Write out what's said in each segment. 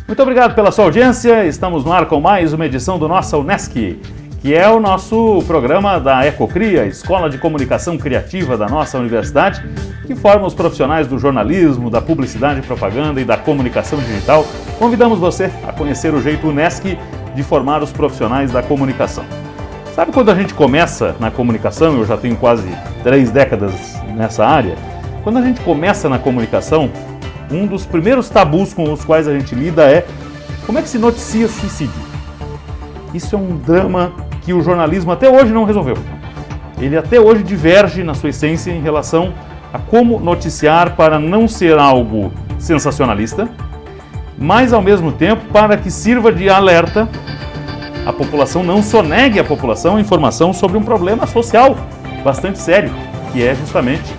Muito obrigado pela sua audiência. Estamos no ar com mais uma edição do Nossa Unesc, que é o nosso programa da Ecocria, Escola de Comunicação Criativa da nossa universidade, que forma os profissionais do jornalismo, da publicidade e propaganda e da comunicação digital. Convidamos você a conhecer o jeito Unesc de formar os profissionais da comunicação. Sabe quando a gente começa na comunicação, eu já tenho quase 3 décadas nessa área, quando a gente começa na comunicação, um dos primeiros tabus com os quais a gente lida é como é que se noticia suicídio. Isso é um drama que o jornalismo até hoje não resolveu. Ele até hoje diverge na sua essência em relação a como noticiar para não ser algo sensacionalista, mas ao mesmo tempo para que sirva de alerta à população, não sonegue à população informação sobre um problema social bastante sério, que é justamente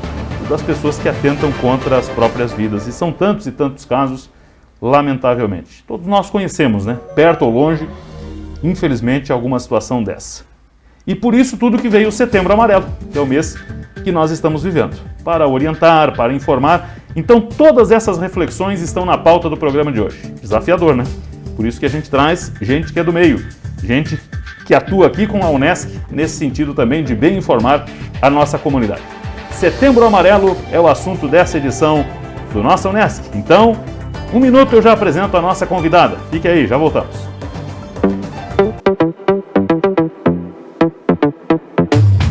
das pessoas que atentam contra as próprias vidas. E são tantos e tantos casos, lamentavelmente. Todos nós conhecemos, né? Perto ou longe, infelizmente, alguma situação dessa. E por isso tudo que veio o Setembro Amarelo, que é o mês que nós estamos vivendo, para orientar, para informar. Então todas essas reflexões estão na pauta do programa de hoje. Desafiador, né? Por isso que a gente traz gente que é do meio, gente que atua aqui com a Unesc, nesse sentido também de bem informar a nossa comunidade. Setembro Amarelo é o assunto dessa edição do Nossa Unesc. Então, 1 minuto eu já apresento a nossa convidada. Fique aí, já voltamos.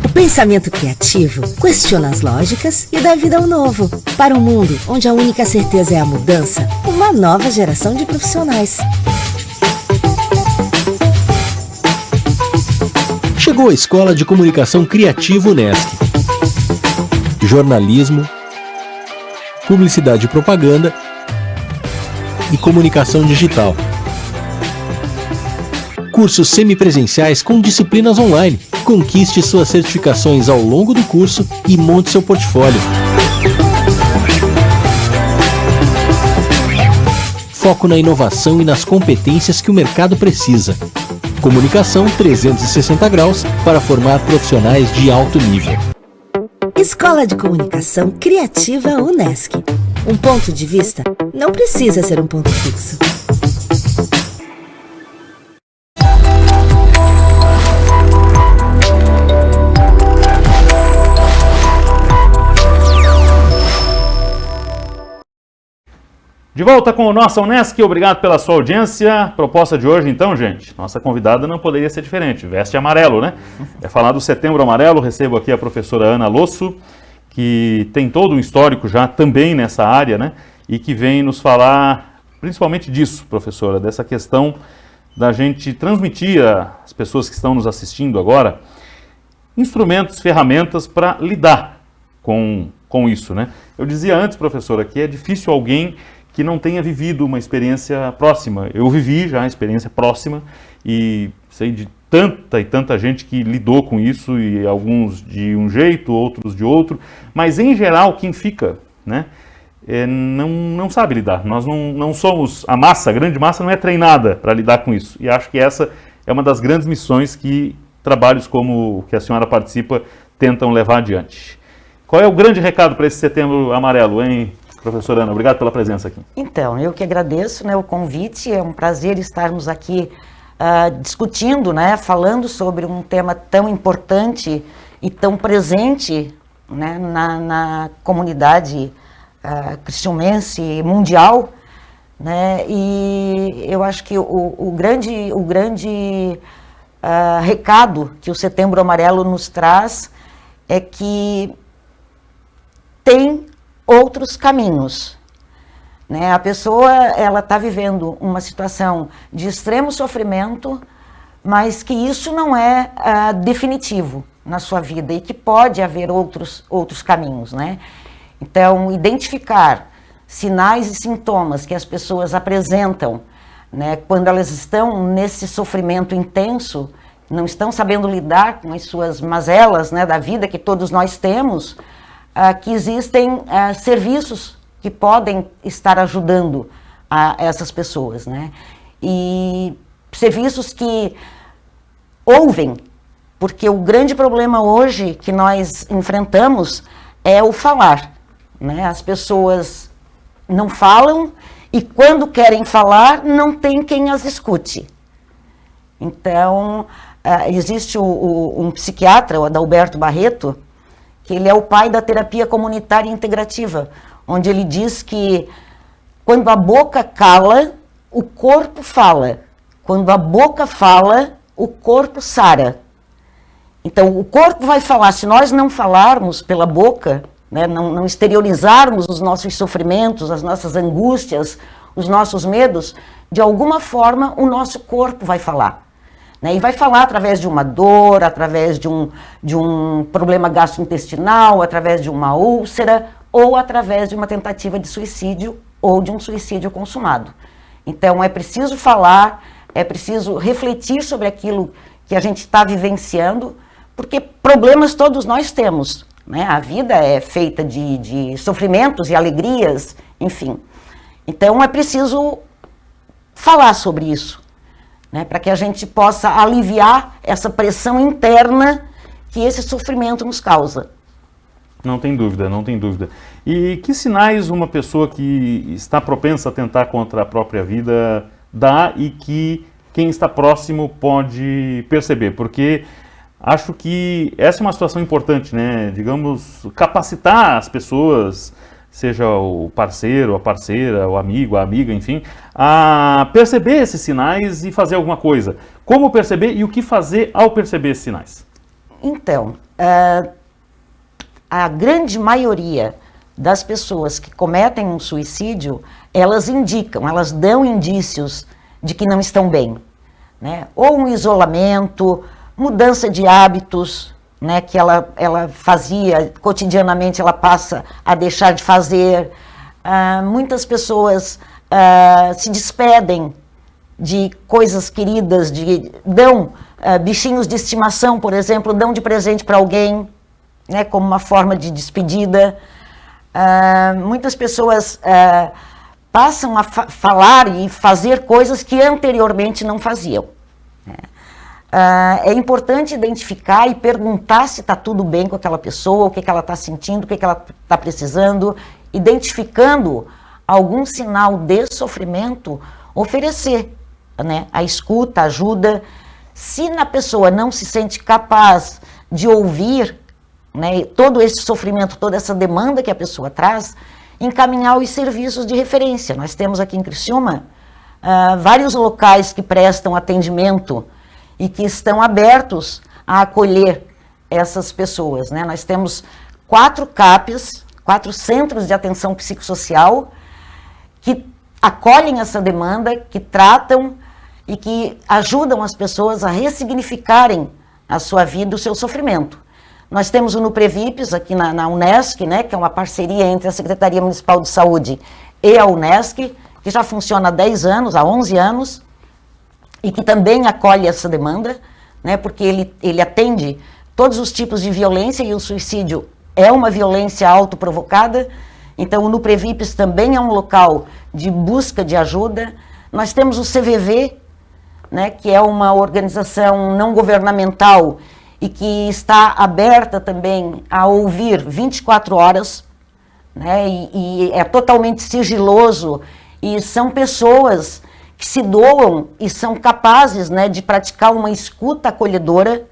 O pensamento criativo questiona as lógicas e dá vida ao novo. Para um mundo onde a única certeza é a mudança, uma nova geração de profissionais. Chegou a Escola de Comunicação Criativa Unesc. Jornalismo, publicidade e propaganda e comunicação digital. Cursos semipresenciais com disciplinas online. Conquiste suas certificações ao longo do curso e monte seu portfólio. Foco na inovação e nas competências que o mercado precisa. Comunicação 360 graus para formar profissionais de alto nível. Escola de Comunicação Criativa Unesc. Um ponto de vista não precisa ser um ponto fixo. De volta com o Nossa Unesc, obrigado pela sua audiência. Proposta de hoje, então, gente, nossa convidada não poderia ser diferente, veste amarelo, né? É falar do Setembro Amarelo. Recebo aqui a professora Ana Losso, que tem todo um histórico já também nessa área, né? E que vem nos falar principalmente disso, professora, dessa questão da gente transmitir às pessoas que estão nos assistindo agora instrumentos, ferramentas para lidar com isso, né? Eu dizia antes, professora, que é difícil alguém que não tenha vivido uma experiência próxima. Eu vivi já a experiência próxima e sei de tanta e tanta gente que lidou com isso, e alguns de um jeito, outros de outro, mas em geral quem fica, né, não sabe lidar. Nós não somos, a massa, a grande massa não é treinada para lidar com isso, e acho que essa é uma das grandes missões que trabalhos como o que a senhora participa tentam levar adiante. Qual é o grande recado para esse Setembro Amarelo, hein, professora Ana? Obrigado pela presença aqui. Então, eu que agradeço, né, o convite. É um prazer estarmos aqui discutindo, né, falando sobre um tema tão importante e tão presente, né, na comunidade cristiumense mundial, né, e eu acho que o grande recado que o Setembro Amarelo nos traz é que tem outros caminhos, né? A pessoa, ela está vivendo uma situação de extremo sofrimento, mas que isso não é definitivo na sua vida e que pode haver outros caminhos, né? Então, identificar sinais e sintomas que as pessoas apresentam, né, quando elas estão nesse sofrimento intenso, não estão sabendo lidar com as suas mazelas, né, da vida que todos nós temos, que existem serviços que podem estar ajudando a essas pessoas, né? E serviços que ouvem, porque o grande problema hoje que nós enfrentamos é o falar, né? As pessoas não falam e quando querem falar, não tem quem as escute. Então, existe um psiquiatra, o Adalberto Barreto, que ele é o pai da terapia comunitária integrativa, onde ele diz que quando a boca cala, o corpo fala. Quando a boca fala, o corpo sara. Então, o corpo vai falar. Se nós não falarmos pela boca, né, não exteriorizarmos os nossos sofrimentos, as nossas angústias, os nossos medos, de alguma forma o nosso corpo vai falar. Né, e vai falar através de uma dor, através de um problema gastrointestinal, através de uma úlcera, ou através de uma tentativa de suicídio ou de um suicídio consumado. Então, é preciso falar, é preciso refletir sobre aquilo que a gente está vivenciando, porque problemas todos nós temos, né? A vida é feita de sofrimentos e alegrias, enfim. Então, é preciso falar sobre isso, né? Para que a gente possa aliviar essa pressão interna que esse sofrimento nos causa. Não tem dúvida, não tem dúvida. E que sinais uma pessoa que está propensa a tentar contra a própria vida dá e que quem está próximo pode perceber? Porque acho que essa é uma situação importante, né? Digamos, capacitar as pessoas, seja o parceiro, a parceira, o amigo, a amiga, enfim, a perceber esses sinais e fazer alguma coisa. Como perceber e o que fazer ao perceber esses sinais? Então, a grande maioria das pessoas que cometem um suicídio, elas indicam, elas dão indícios de que não estão bem, né? Ou um isolamento, mudança de hábitos, né, que ela fazia cotidianamente, ela passa a deixar de fazer. Muitas pessoas se despedem de coisas queridas, dão bichinhos de estimação, por exemplo, dão de presente para alguém, né, como uma forma de despedida. Muitas pessoas passam a falar e fazer coisas que anteriormente não faziam. É importante identificar e perguntar se está tudo bem com aquela pessoa, o que ela está sentindo, o que ela está precisando. Identificando algum sinal de sofrimento, oferecer, né, a escuta, a ajuda. Se na pessoa não se sente capaz de ouvir, né, todo esse sofrimento, toda essa demanda que a pessoa traz, encaminhar os serviços de referência. Nós temos aqui em Criciúma vários locais que prestam atendimento e que estão abertos a acolher essas pessoas, né? Nós temos 4 CAPs, 4 centros de atenção psicossocial, que acolhem essa demanda, que tratam e que ajudam as pessoas a ressignificarem a sua vida, o seu sofrimento. Nós temos o Nuprevips aqui na Unesc, né, que é uma parceria entre a Secretaria Municipal de Saúde e a Unesc, que já funciona há 10 anos, há 11 anos, e que também acolhe essa demanda, né, porque ele atende todos os tipos de violência, e o suicídio é uma violência autoprovocada. Então o Nuprevips também é um local de busca de ajuda. Nós temos o CVV, né, que é uma organização não governamental e que está aberta também a ouvir 24 horas, né, e é totalmente sigiloso, e são pessoas que se doam e são capazes, né, de praticar uma escuta acolhedora,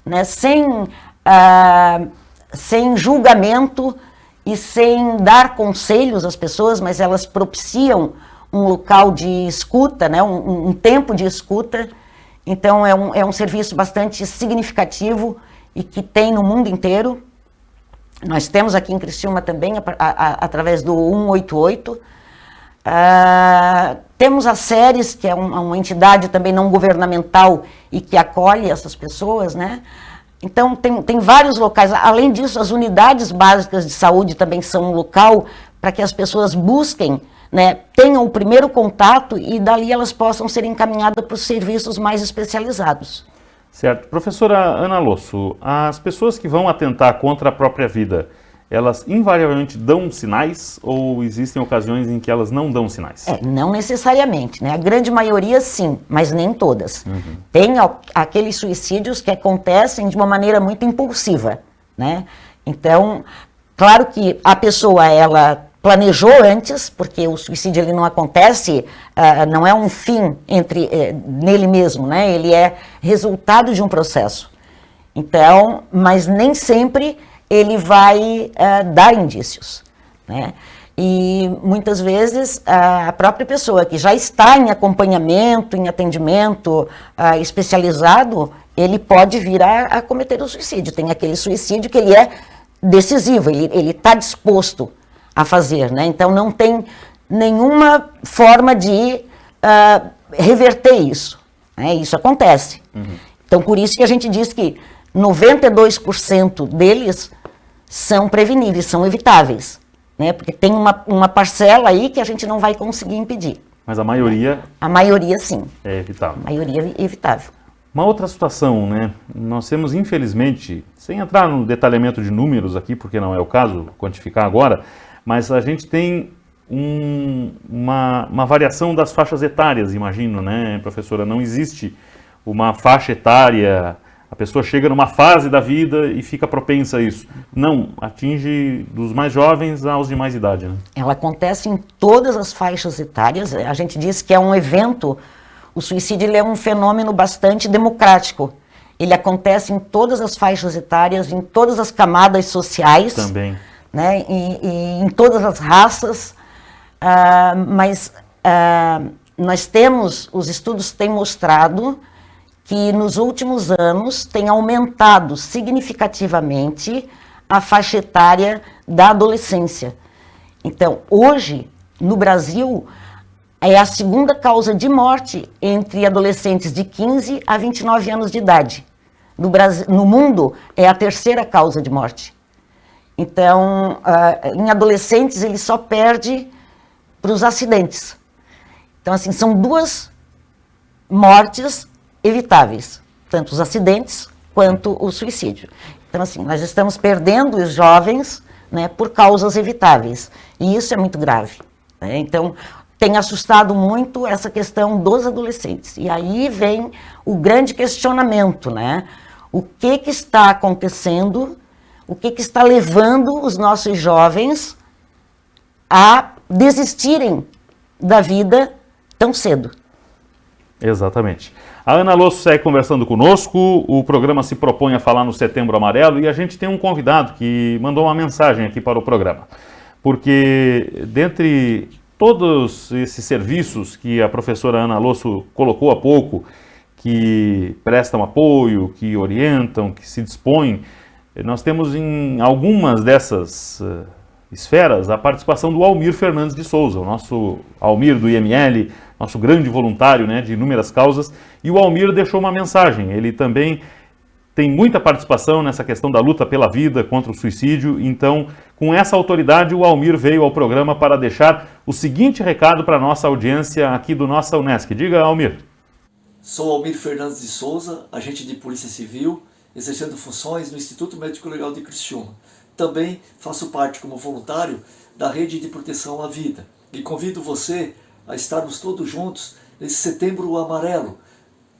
né, sem julgamento e sem dar conselhos às pessoas, mas elas propiciam um local de escuta, né, um tempo de escuta. Então é um serviço bastante significativo e que tem no mundo inteiro. Nós temos aqui em Criciúma também, através do 188. Temos a SERES, que é uma entidade também não governamental e que acolhe essas pessoas, né? Então tem vários locais. Além disso, as unidades básicas de saúde também são um local para que as pessoas busquem, né, tenham o primeiro contato e dali elas possam ser encaminhadas para os serviços mais especializados. Certo. Professora Ana Losso, as pessoas que vão atentar contra a própria vida, elas invariavelmente dão sinais ou existem ocasiões em que elas não dão sinais? Não necessariamente, né? A grande maioria sim, mas nem todas. Uhum. Tem aqueles suicídios que acontecem de uma maneira muito impulsiva, né? Então, claro que a pessoa, ela planejou antes, porque o suicídio ele não acontece, não é um fim nele mesmo, né? Ele é resultado de um processo. Então, mas nem sempre ele vai dar indícios, né? E muitas vezes a própria pessoa que já está em acompanhamento, em atendimento especializado, ele pode vir a cometer o suicídio. Tem aquele suicídio que ele é decisivo, ele está disposto a fazer, né? Então não tem nenhuma forma de reverter isso, né? Isso acontece. Então por isso que a gente diz que 92% deles são preveníveis, são evitáveis, né? Porque tem uma parcela aí que a gente não vai conseguir impedir. Mas a maioria... A maioria sim. É evitável. A maioria é evitável. Uma outra situação, né? Nós temos, infelizmente, sem entrar no detalhamento de números aqui, porque não é o caso quantificar agora, mas a gente tem uma variação das faixas etárias, imagino, né, professora? Não existe uma faixa etária, a pessoa chega numa fase da vida e fica propensa a isso. Não, atinge dos mais jovens aos de mais idade, né? Ela acontece em todas as faixas etárias. A gente diz que é um evento, o suicídio ele é um fenômeno bastante democrático. Ele acontece em todas as faixas etárias, em todas as camadas sociais. Também. Né, e em todas as raças, mas nós temos, os estudos têm mostrado que nos últimos anos tem aumentado significativamente a faixa etária da adolescência. Então, hoje, no Brasil, é a segunda causa de morte entre adolescentes de 15 a 29 anos de idade. No mundo, é a terceira causa de morte. Então, em adolescentes, ele só perde para os acidentes. Então, assim, são duas mortes evitáveis, tanto os acidentes quanto o suicídio. Então, assim, nós estamos perdendo os jovens, né, por causas evitáveis. E isso é muito grave, né? Então, tem assustado muito essa questão dos adolescentes. E aí vem o grande questionamento, né? O que está acontecendo? O que está levando os nossos jovens a desistirem da vida tão cedo? Exatamente. A Ana Losso segue conversando conosco, o programa se propõe a falar no Setembro Amarelo e a gente tem um convidado que mandou uma mensagem aqui para o programa. Porque dentre todos esses serviços que a professora Ana Losso colocou há pouco, que prestam apoio, que orientam, que se dispõem, nós temos em algumas dessas esferas a participação do Almir Fernandes de Souza, o nosso Almir do IML, nosso grande voluntário, né, de inúmeras causas, e o Almir deixou uma mensagem. Ele também tem muita participação nessa questão da luta pela vida, contra o suicídio, então com essa autoridade o Almir veio ao programa para deixar o seguinte recado para a nossa audiência aqui do Nossa Unesc. Diga, Almir. Sou Almir Fernandes de Souza, agente de Polícia Civil, exercendo funções no Instituto Médico Legal de Criciúma. Também faço parte como voluntário da Rede de Proteção à Vida. E convido você a estarmos todos juntos nesse Setembro Amarelo,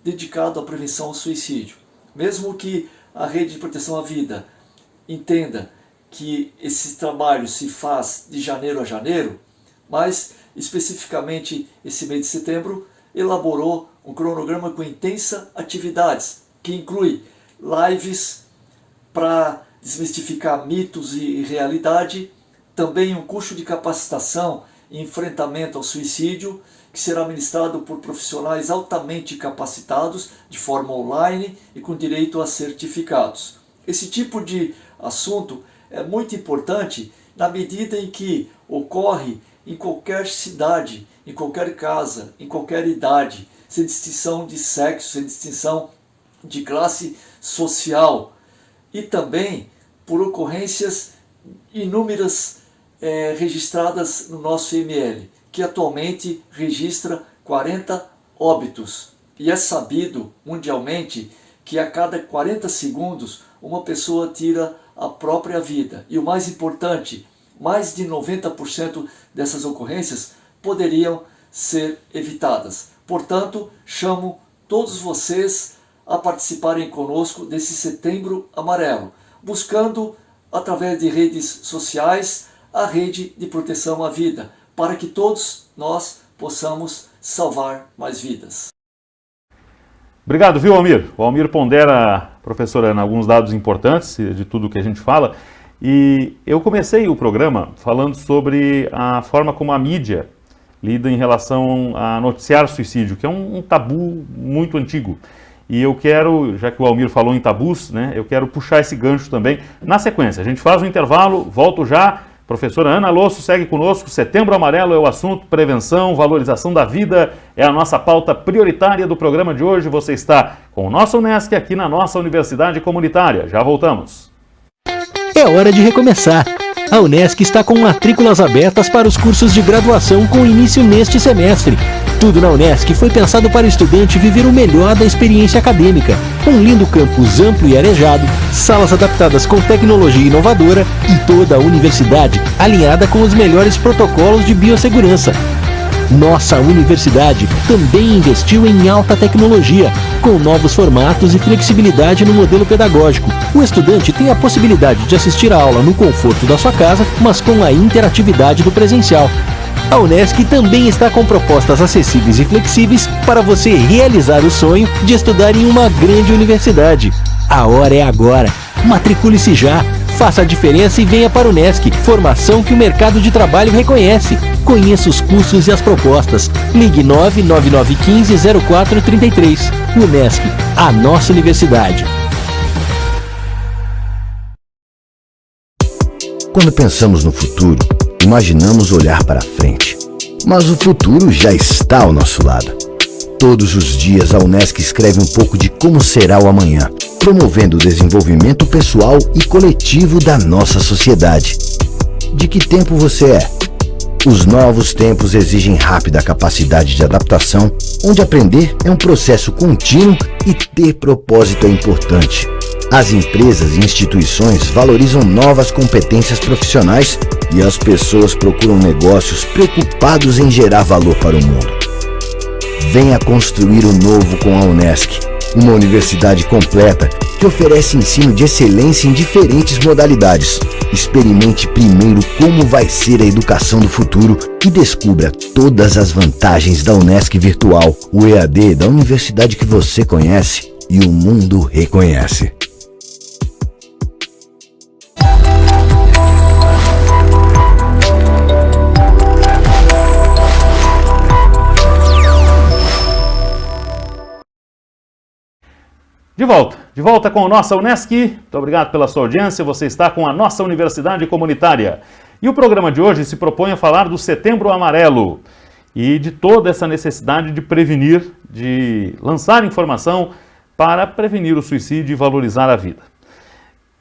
dedicado à prevenção ao suicídio. Mesmo que a Rede de Proteção à Vida entenda que esse trabalho se faz de janeiro a janeiro, mas especificamente esse mês de setembro elaborou um cronograma com intensas atividades, que inclui lives para desmistificar mitos e realidade, também um curso de capacitação e enfrentamento ao suicídio, que será ministrado por profissionais altamente capacitados, de forma online e com direito a certificados. Esse tipo de assunto é muito importante na medida em que ocorre em qualquer cidade, em qualquer casa, em qualquer idade, sem distinção de sexo, sem distinção de classe social, e também por ocorrências inúmeras registradas no nosso IML, que atualmente registra 40 óbitos. E é sabido mundialmente que a cada 40 segundos uma pessoa tira a própria vida. E o mais importante, mais de 90% dessas ocorrências poderiam ser evitadas. Portanto, chamo todos vocês a participarem conosco desse Setembro Amarelo, buscando, através de redes sociais, a rede de proteção à vida, para que todos nós possamos salvar mais vidas. Obrigado, viu, Almir? O Almir pondera, professora Ana, alguns dados importantes de tudo que a gente fala. E eu comecei o programa falando sobre a forma como a mídia lida em relação a noticiar suicídio, que é um tabu muito antigo. E eu quero, já que o Almir falou em tabus, né, eu quero puxar esse gancho também na sequência. A gente faz um intervalo, volto já. Professora Ana Losso segue conosco. Setembro Amarelo é o assunto, prevenção, valorização da vida é a nossa pauta prioritária do programa de hoje. Você está com o nosso Unesc aqui na nossa Universidade Comunitária. Já voltamos. É hora de recomeçar. A Unesc está com matrículas abertas para os cursos de graduação com início neste semestre. Tudo na Unesc foi pensado para o estudante viver o melhor da experiência acadêmica. Um lindo campus amplo e arejado, salas adaptadas com tecnologia inovadora e toda a universidade alinhada com os melhores protocolos de biossegurança. Nossa universidade também investiu em alta tecnologia, com novos formatos e flexibilidade no modelo pedagógico. O estudante tem a possibilidade de assistir a aula no conforto da sua casa, mas com a interatividade do presencial. A Unesc também está com propostas acessíveis e flexíveis para você realizar o sonho de estudar em uma grande universidade. A hora é agora. Matricule-se já. Faça a diferença e venha para o Unesc, formação que o mercado de trabalho reconhece. Conheça os cursos e as propostas. Ligue 99915-0433. Unesc, a nossa universidade. Quando pensamos no futuro, imaginamos olhar para frente. Mas o futuro já está ao nosso lado. Todos os dias a Unesc escreve um pouco de como será o amanhã, promovendo o desenvolvimento pessoal e coletivo da nossa sociedade. De que tempo você é? Os novos tempos exigem rápida capacidade de adaptação, onde aprender é um processo contínuo e ter propósito é importante. As empresas e instituições valorizam novas competências profissionais e as pessoas procuram negócios preocupados em gerar valor para o mundo. Venha construir o novo com a Unesc, uma universidade completa que oferece ensino de excelência em diferentes modalidades. Experimente primeiro como vai ser a educação do futuro e descubra todas as vantagens da Unesc Virtual, o EAD da universidade que você conhece e o mundo reconhece. De volta com a nossa Unesc. Muito obrigado pela sua audiência. Você está com a nossa Universidade Comunitária. E o programa de hoje se propõe a falar do Setembro Amarelo e de toda essa necessidade de prevenir, de lançar informação para prevenir o suicídio e valorizar a vida.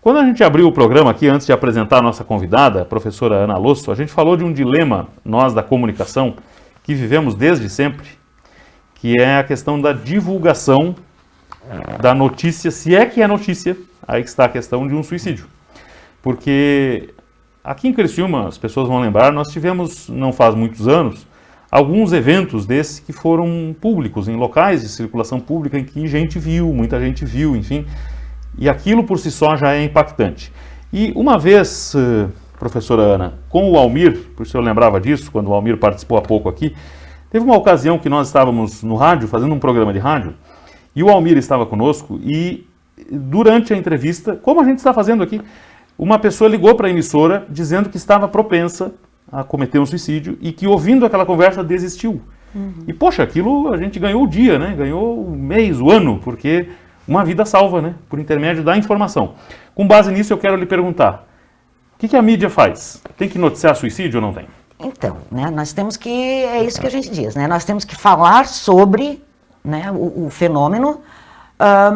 Quando a gente abriu o programa aqui, antes de apresentar a nossa convidada, a professora Ana Losso, a gente falou de um dilema, nós da comunicação, que vivemos desde sempre, que é a questão da divulgação da notícia, se é que é notícia, aí que está a questão de um suicídio. Porque aqui em Criciúma, as pessoas vão lembrar, nós tivemos, não faz muitos anos, alguns eventos desses que foram públicos, em locais de circulação pública em que gente viu, muita gente viu, enfim, e aquilo por si só já é impactante. E uma vez, professora Ana, com o Almir, por isso eu lembrava disso, quando o Almir participou há pouco aqui, teve uma ocasião que nós estávamos no rádio, fazendo um programa de rádio, e o Almir estava conosco e durante a entrevista, como a gente está fazendo aqui, uma pessoa ligou para a emissora dizendo que estava propensa a cometer um suicídio e que ouvindo aquela conversa desistiu. E poxa, aquilo a gente ganhou o dia, né? Ganhou o mês, o ano, porque uma vida salva, né? Por intermédio da informação. Com base nisso eu quero lhe perguntar, o que a mídia faz? Tem que noticiar suicídio ou não tem? Então, né, nós temos que, é isso que a gente diz, né? Nós temos que falar sobre, né, o fenômeno,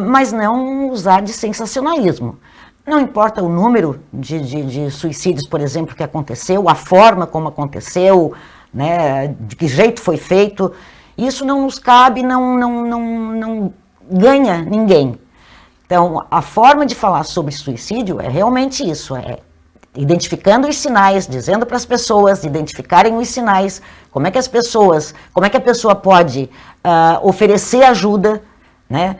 mas não usar de sensacionalismo. Não importa o número de suicídios, por exemplo, que aconteceu, a forma como aconteceu, né, de que jeito foi feito, isso não nos cabe, não ganha ninguém. Então, a forma de falar sobre suicídio é realmente isso, é identificando os sinais, dizendo para as pessoas identificarem os sinais, como é que a pessoa pode oferecer ajuda, né?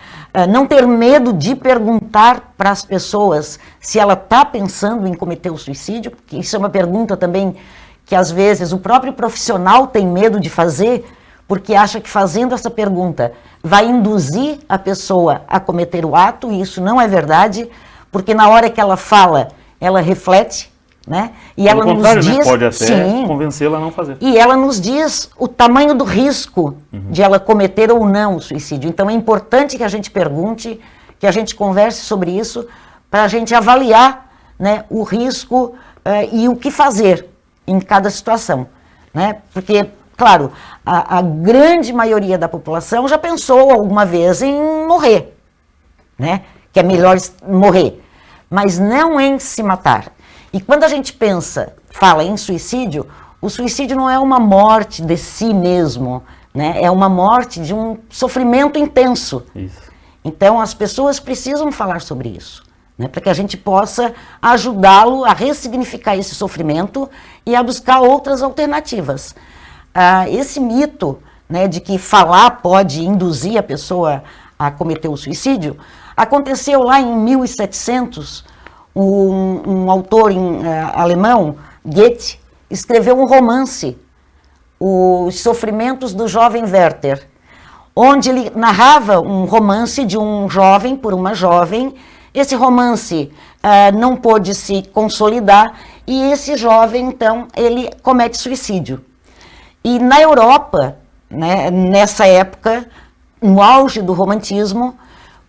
Não ter medo de perguntar para as pessoas se ela está pensando em cometer o suicídio, porque isso é uma pergunta também que às vezes o próprio profissional tem medo de fazer, porque acha que fazendo essa pergunta vai induzir a pessoa a cometer o ato, e isso não é verdade, porque na hora que ela fala, ela reflete, né? E ela nos diz, né? Pode até sim, convencê-la a não fazer. e ela nos diz o tamanho do risco de ela cometer ou não o suicídio. Então é importante que a gente pergunte, que a gente converse sobre isso, para a gente avaliar, né, o risco e o que fazer em cada situação, né? Porque, claro, a grande maioria da população já pensou alguma vez em morrer, né? Que é melhor morrer, mas não em se matar. E quando a gente fala em suicídio, o suicídio não é uma morte de si mesmo, né? É uma morte de um sofrimento intenso. Isso. Então as pessoas precisam falar sobre isso, né? Para que a gente possa ajudá-lo a ressignificar esse sofrimento e a buscar outras alternativas. Esse mito, né, de que falar pode induzir a pessoa a cometer o suicídio, aconteceu lá em 1700, um autor alemão, Goethe, escreveu um romance, Os Sofrimentos do Jovem Werther, onde ele narrava um romance de um jovem por uma jovem. Esse romance não pôde se consolidar e esse jovem, então, ele comete suicídio. E na Europa, né, nessa época, no auge do romantismo,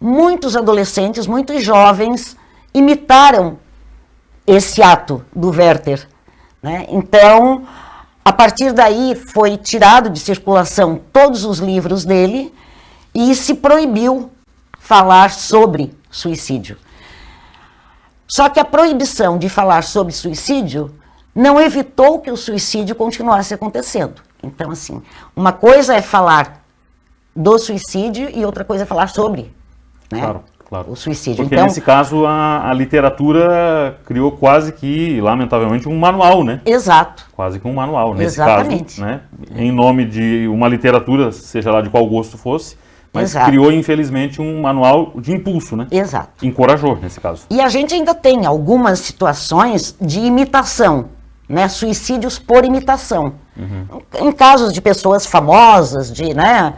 muitos adolescentes, muitos jovens imitaram esse ato do Werther, né? Então, a partir daí foi tirado de circulação todos os livros dele e se proibiu falar sobre suicídio. Só que a proibição de falar sobre suicídio não evitou que o suicídio continuasse acontecendo. Então, assim, uma coisa é falar do suicídio e outra coisa é falar sobre, né? Claro. O suicídio. Porque então, nesse caso a literatura criou quase que, lamentavelmente, um manual, né? Exato. Quase que um manual. Nesse Exatamente. caso, né? Em nome de uma literatura, seja lá de qual gosto fosse, mas Exato. criou, infelizmente, um manual de impulso, né? Exato. Encorajou, nesse caso. E a gente ainda tem algumas situações de imitação, né? Suicídios por imitação. Em casos de pessoas famosas, né?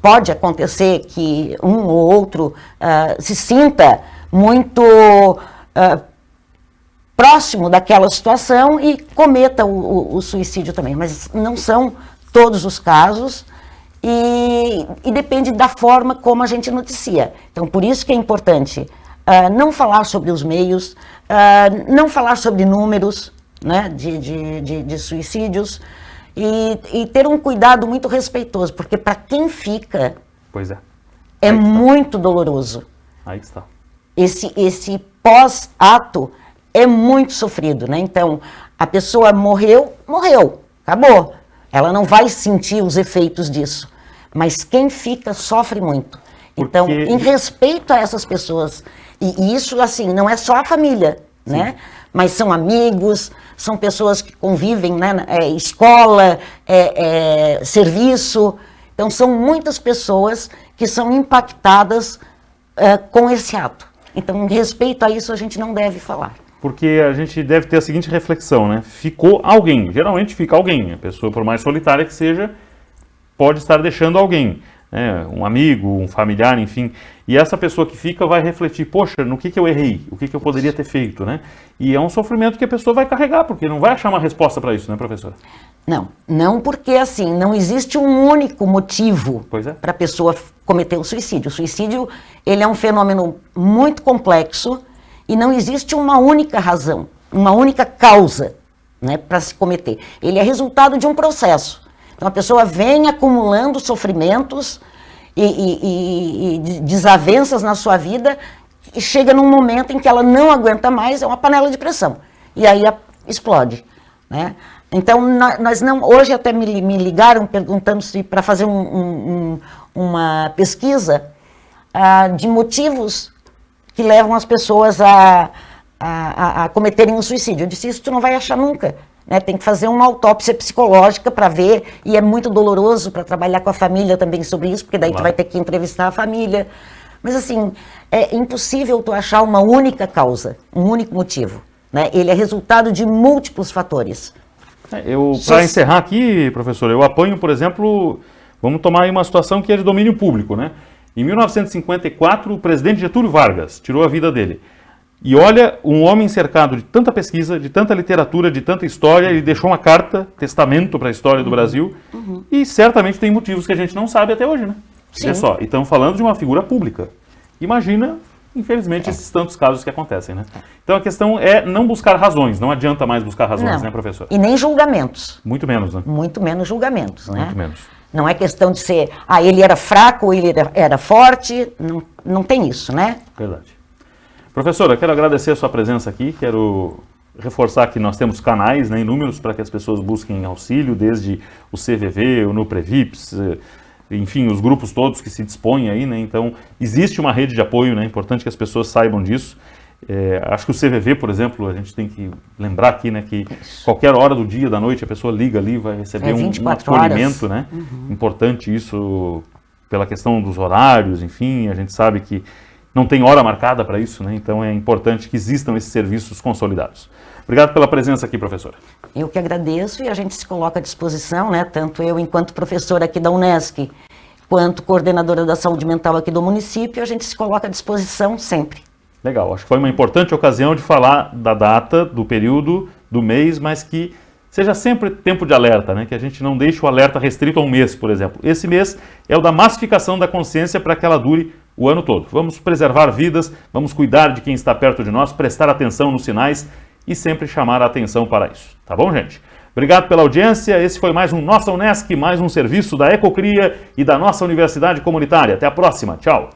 Pode acontecer que um ou outro se sinta muito próximo daquela situação e cometa o suicídio também, mas não são todos os casos e depende da forma como a gente noticia. Então, por isso que é importante não falar sobre os meios, não falar sobre números, né, de suicídios, e ter um cuidado muito respeitoso, porque para quem fica, Pois é. é muito doloroso. Aí está. Esse pós-ato é muito sofrido, né? Então, a pessoa morreu, acabou. Ela não vai sentir os efeitos disso. Mas quem fica sofre muito. Então, em respeito a essas pessoas, e isso, assim, não é só a família, sim, né? Mas são amigos, são pessoas que convivem, né? Escola, serviço. Então, são muitas pessoas que são impactadas com esse ato. Então, em respeito a isso, a gente não deve falar. Porque a gente deve ter a seguinte reflexão, né? Ficou alguém, geralmente fica alguém. A pessoa, por mais solitária que seja, pode estar deixando alguém. Um amigo, um familiar, enfim, e essa pessoa que fica vai refletir, poxa, no que eu errei, o que eu poderia ter feito, né? E é um sofrimento que a pessoa vai carregar, porque não vai achar uma resposta para isso, né, professora? Não porque, assim, não existe um único motivo para a pessoa cometer o suicídio. O suicídio, ele é um fenômeno muito complexo e não existe uma única razão, uma única causa, né, para se cometer. Ele é resultado de um processo. Então, a pessoa vem acumulando sofrimentos e desavenças na sua vida e chega num momento em que ela não aguenta mais, é uma panela de pressão. E aí explode, né? Então, nós não... Hoje até me ligaram perguntando se para fazer uma pesquisa de motivos que levam as pessoas a cometerem um suicídio. Eu disse, isso tu não vai achar nunca. né? Tem que fazer uma autópsia psicológica para ver, e é muito doloroso para trabalhar com a família também sobre isso, porque daí tu vai ter que entrevistar a família. Mas assim, é impossível tu achar uma única causa, um único motivo, né? Ele é resultado de múltiplos fatores. Para encerrar aqui, professor, eu apanho, por exemplo, vamos tomar aí uma situação que é de domínio público, né? Em 1954, o presidente Getúlio Vargas tirou a vida dele. E olha, um homem cercado de tanta pesquisa, de tanta literatura, de tanta história, ele deixou uma carta, testamento para a história do Brasil, e certamente tem motivos que a gente não sabe até hoje, né? Olha só, e estamos falando de uma figura pública. Imagina, infelizmente, esses tantos casos que acontecem, né? Então a questão é não buscar razões, não adianta mais buscar razões, né, professor? E nem julgamentos. Muito menos, né? Muito menos julgamentos, né? Muito menos. Não é questão de ser, ele era fraco ou ele era forte, não tem isso, né? Verdade. Professora, quero agradecer a sua presença aqui, quero reforçar que nós temos canais, né, inúmeros para que as pessoas busquem auxílio, desde o CVV, o Nuprevips, enfim, os grupos todos que se dispõem aí, né? Então existe uma rede de apoio, né? É importante que as pessoas saibam disso. Acho que o CVV, por exemplo, a gente tem que lembrar aqui, né, que qualquer hora do dia, da noite, a pessoa liga ali, vai receber um acolhimento, né? Importante isso pela questão dos horários, enfim, a gente sabe que não tem hora marcada para isso, né? Então é importante que existam esses serviços consolidados. Obrigado pela presença aqui, professora. Eu que agradeço, e a gente se coloca à disposição, né? Tanto eu, enquanto professora aqui da Unesc, quanto coordenadora da saúde mental aqui do município, a gente se coloca à disposição sempre. Legal, acho que foi uma importante ocasião de falar da data, do período, do mês, mas que seja sempre tempo de alerta, né? Que a gente não deixe o alerta restrito a um mês, por exemplo. Esse mês é o da massificação da consciência para que ela dure o ano todo. Vamos preservar vidas, vamos cuidar de quem está perto de nós, prestar atenção nos sinais e sempre chamar a atenção para isso. Tá bom, gente? Obrigado pela audiência. Esse foi mais um Nossa Unesc, mais um serviço da Ecocria e da nossa Universidade Comunitária. Até a próxima. Tchau.